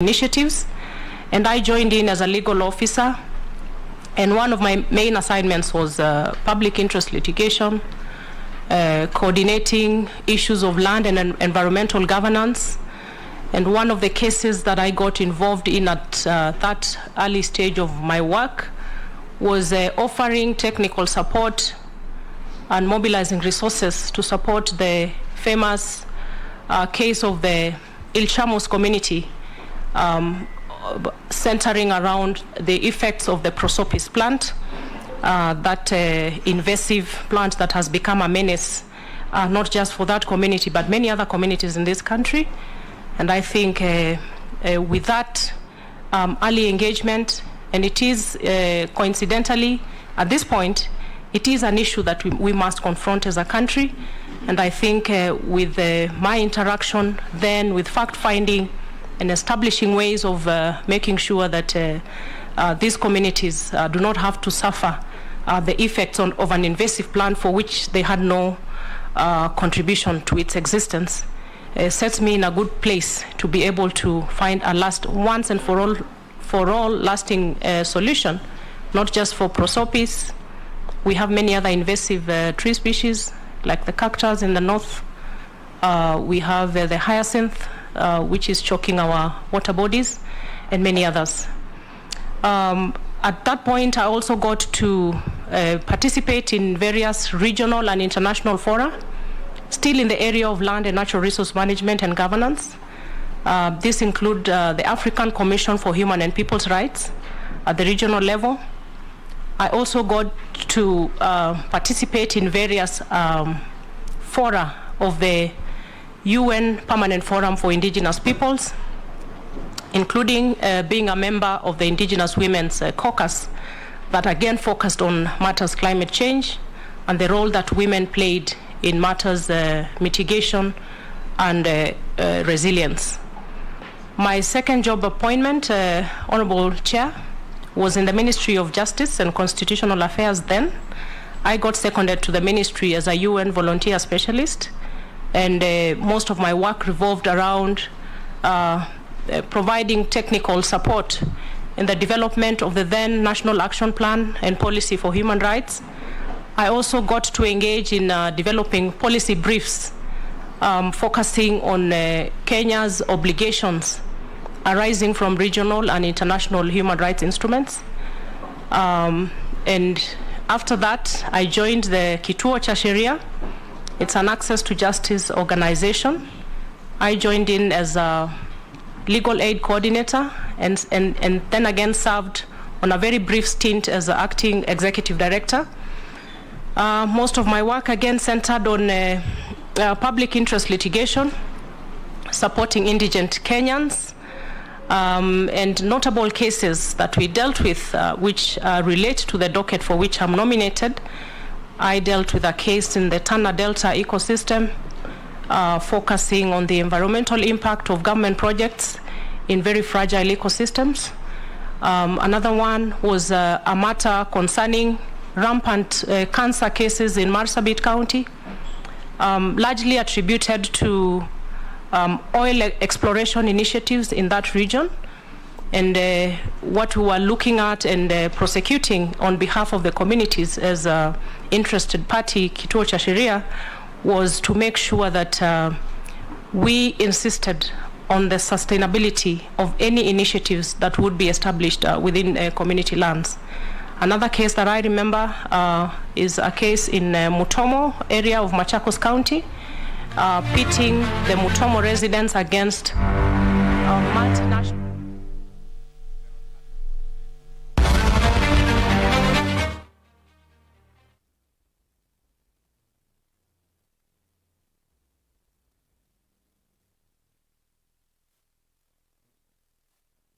initiatives, and I joined in as a legal officer, and one of my main assignments was public interest litigation, coordinating issues of land and environmental governance. And one of the cases that I got involved in at that early stage of my work was offering technical support and mobilizing resources to support the famous case of the Ilchamos community, centering around the effects of the prosopis plant, that invasive plant that has become a menace, not just for that community, but many other communities in this country. And I think with that early engagement, and it is coincidentally, at this point, it is an issue that we must confront as a country. And I think with my interaction then with fact-finding and establishing ways of making sure that these communities do not have to suffer the effects of an invasive plant for which they had no contribution to its existence, sets me in a good place to be able to find a once and for all lasting solution, not just for prosopis. We have many other invasive tree species like the cactus in the north. We have the hyacinth, which is choking our water bodies, and many others. At that point, I also got to participate in various regional and international fora, still in the area of land and natural resource management and governance. This include the African Commission for Human and People's Rights at the regional level. I also got to participate in various fora of the UN Permanent Forum for Indigenous Peoples, including being a member of the Indigenous Women's Caucus that again focused on matters climate change and the role that women played in matters mitigation and resilience. My second job appointment, Honorable Chair, was in the Ministry of Justice and Constitutional Affairs then. I got seconded to the ministry as a UN volunteer specialist, and most of my work revolved around providing technical support in the development of the then National Action Plan and Policy for Human Rights. I also got to engage in developing policy briefs focusing on Kenya's obligations arising from regional and international human rights instruments. And after that, I joined the Kituo cha Sheria. It's an access to justice organization. I joined in as a legal aid coordinator and then again served on a very brief stint as the acting executive director. Most of my work again centered on public interest litigation, supporting indigent Kenyans, and notable cases that we dealt with which relate to the docket for which I'm nominated. I dealt with a case in the Tana Delta ecosystem, focusing on the environmental impact of government projects in very fragile ecosystems. Another one was a matter concerning rampant cancer cases in Marsabit County, largely attributed to oil exploration initiatives in that region. And what we were looking at and prosecuting on behalf of the communities as an interested party, Kituo cha Sheria, was to make sure that we insisted on the sustainability of any initiatives that would be established within community lands. Another case that I remember is a case in Mutomo area of Machakos County, pitting the Mutomo residents against multinational